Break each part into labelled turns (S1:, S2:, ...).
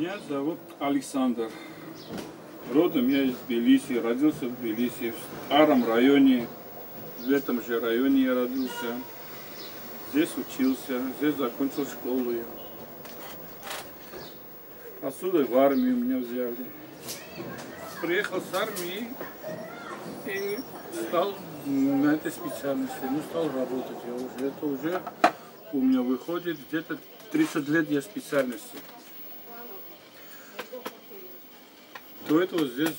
S1: Меня зовут Александр. Родом я из Тбилиси, родился в Тбилиси, в старом районе, в этом же районе я родился. Здесь учился, здесь закончил школу. Отсюда в армию меня взяли. Приехал с армии и стал на этой специальности, стал работать. Это уже у меня выходит где-то 30 лет я специальности. До этого здесь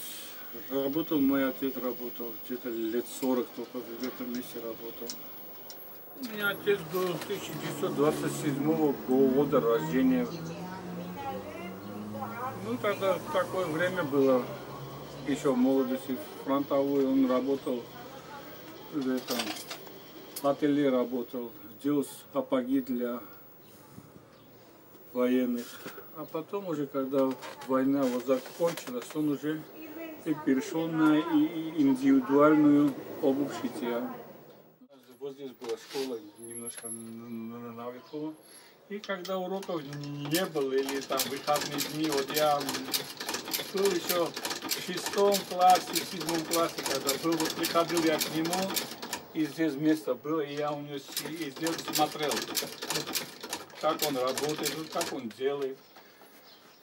S1: работал, мой отец работал, где-то лет 40 только в этом месте работал. У меня отец был 1927 года рождения. Тогда такое время было, еще в молодости, фронтовой, он работал, в ателье работал, делал сапоги для военных. А потом уже, когда война закончилась, он уже перешел на индивидуальную обувь шитья. Вот здесь была школа немножко наверху. И когда уроков не было, или там выходные дни, вот я был еще в 6 классе, в 7 классе, когда был, вот приходил я к нему, и здесь место было, и я у него и здесь смотрел, как он работает, как он делает.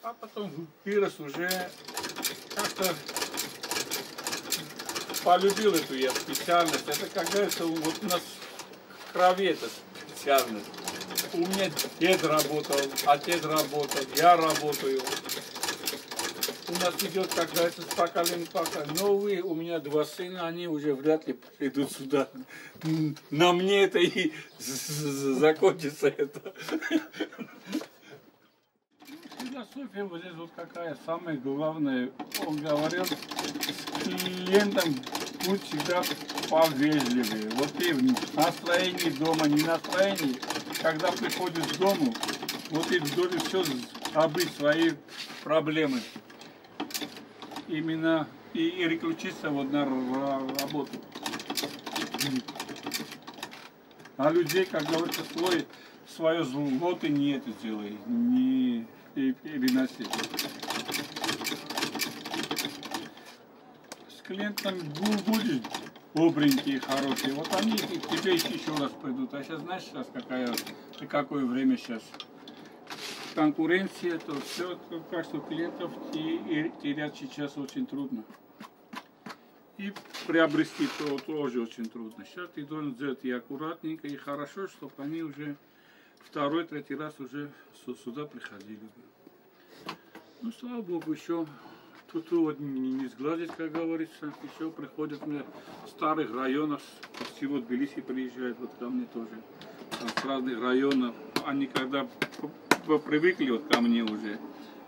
S1: А потом вырос уже, как-то полюбил эту я специальность. Это, как говорится, вот у нас в крови эта специальность. У меня дед работал, отец работал, я работаю. У нас идет, как говорится, с поколения в поколение. Новые, у меня 2 сына, они уже вряд ли придут сюда. На мне это и закончится это. Философия вот здесь вот какая, самая главная. Он говорил, с клиентом будь всегда повежливее. Вот ты в настроении дома, не настроении. Когда приходишь к дому, вот ты должен все забыть свои проблемы. Именно и переключиться вот на работу. А людей, как говорится, свое зло ты не это делай, не переноси. С клиентом будешь добренькие, хорошие, вот они к тебе еще раз придут. А сейчас знаешь, сейчас какое время сейчас? Конкуренция, то все, так что клиентов терять сейчас очень трудно. И приобрести тоже очень трудно. Сейчас ты должен сделать и аккуратненько, и хорошо, чтобы они уже 2-й, 3-й раз уже сюда приходили. Слава Богу, еще тут вот не сгладить, как говорится, еще приходят мне в старых районах, всего Тбилиси приезжают вот ко мне тоже, там, с разных районов. Они когда привыкли вот ко мне уже,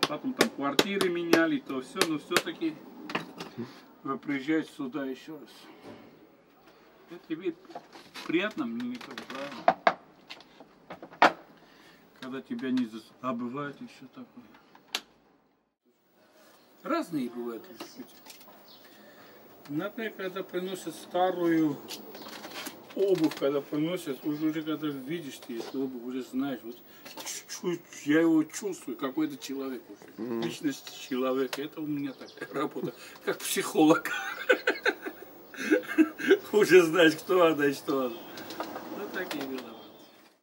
S1: потом там квартиры меняли, то все, но все-таки приезжают сюда еще раз. Это ведь приятно мне, правильно, когда тебя не забывают и все такое. Разные бывают люди. Например, когда приносят старую обувь, когда приносят, уже когда видишь ты эту обувь, уже знаешь, вот я его чувствую, какой-то человек уже. Личность человека, это у меня такая работа, как психолог. Уже знаешь, кто она и что она. Вот такие дела.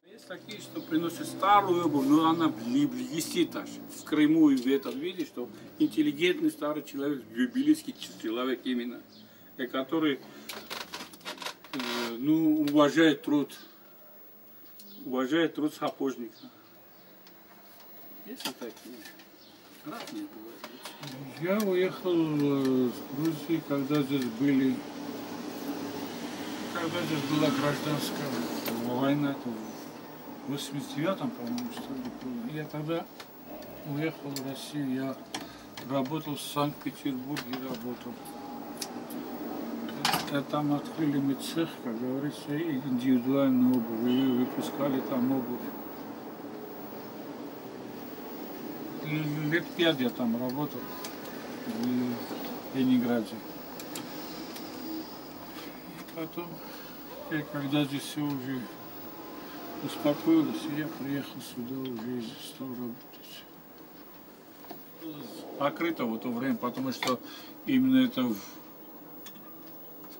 S1: Есть такие, что приносят старую обувь, но она блестит аж. В Крыму и в этом видишь, что интеллигентный старый человек, тбилисский человек именно, который уважает труд сапожника. Есть и такие. Разные бывают. Я уехал с Грузии, когда здесь была гражданская война, в 89-м, по-моему, что ли, было. Я тогда уехал в Россию, я работал в Санкт-Петербурге, там открыли мы цех, как говорится, индивидуальную обувь, и выпускали там обувь. Лет 5 я там работал в Ленинграде. И потом, когда здесь все уже успокоилось, я приехал сюда уже и стал работать. закрыто в то время, потому что именно это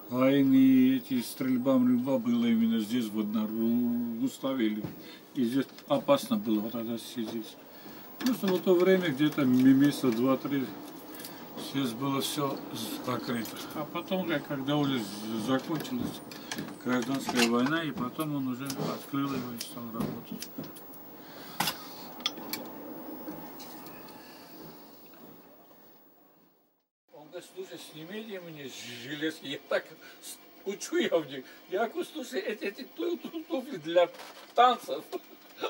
S1: войны, эти стрельба было именно здесь, вот на Руставели. И здесь опасно было вот тогда сидеть. Просто в то время, где-то месяца 2-3, здесь было все закрыто. А потом, когда уже закончилась гражданская война, и потом он уже открыл его и стал работать. Он говорит, слушай, сними мне железки. Я так учу я в них. Я говорю, слушай, эти туфли для танцев.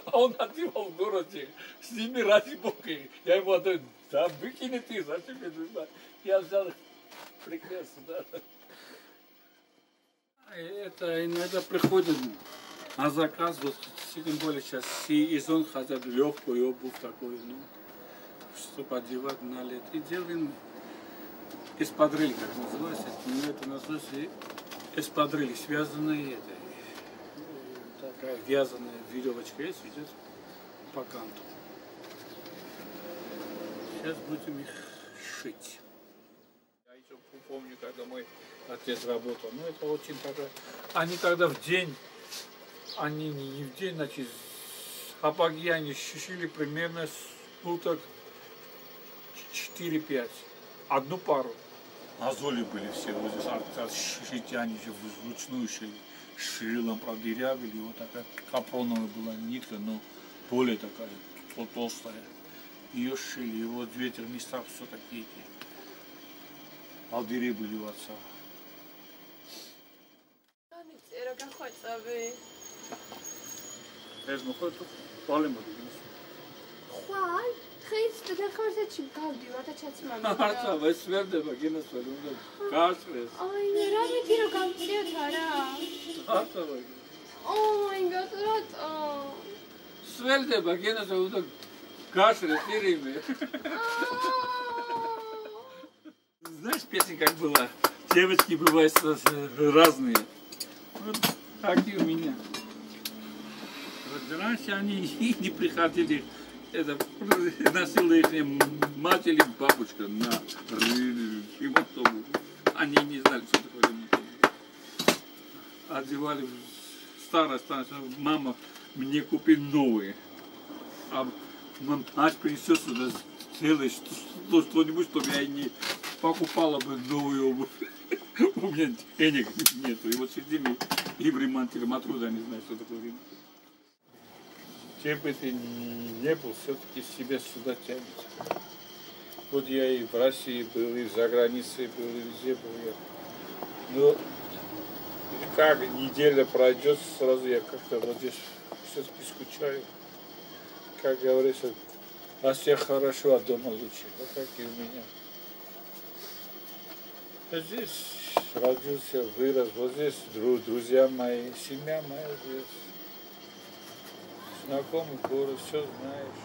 S1: А он одевал в городе, сними ради бога. Я ему отдаю, да выкини ты, зачем мне нужна? Я взял их, прекрасно, да. Это иногда приходит на заказ, вот тем более сейчас сезон хотят легкую обувь такую, ну, чтобы одевать на лето. И делаем эспадриль, как называется, это называется эспадриль, связанные это. Такая вязаная веревочка есть, идет по канту. Сейчас будем их шить. Я еще помню, когда мой отец работал, ну это очень такая... Они когда в день, они не в день, значит, сапоги они шили примерно суток 4-5, одну пару. Мозоли были все, вот здесь шить они же вручную шили. Шрилом продырявили, вот такая капроновая была нитка, но более такая толстая. Ее шили, и вот в этих местах все такие алдыри были у отца.
S2: Christ, det kanske inte gav du att jag känner mig.
S1: Alltså, vad svär det var gina svärunda. Kasres.
S2: Oj, nu har vi till att kan se ut här.
S1: Alltså, vad.
S2: Oh my god, rätt.
S1: Svär det var gina svärunda. Kasres, тирими. Знаешь, песня как была? Девочки бывают разные. Вот так и у меня. Вот раньше они и не приходили. Это носила их мать или бабушка на ремонтовую. Они не знали, что такое ремонтовую. Одевали старое, мама мне купи новые. А мать принесет сюда целое что-нибудь, чтобы я не покупала бы новую обувь. У меня денег нету. И вот сидим и в ремонтируем, оттуда не знаю, что такое ремонт. Чем бы ты не был, все-таки себя сюда тянет. Вот я и в России был, и за границей был, и везде был я. Но как неделя пройдет, сразу я как-то вот здесь все-таки скучаю. Как говорится, а всех хорошо, а дома лучше. Вот так и у меня. Я здесь родился, вырос, вот здесь друзья мои, семья моя здесь. Знакомый город, все знаешь.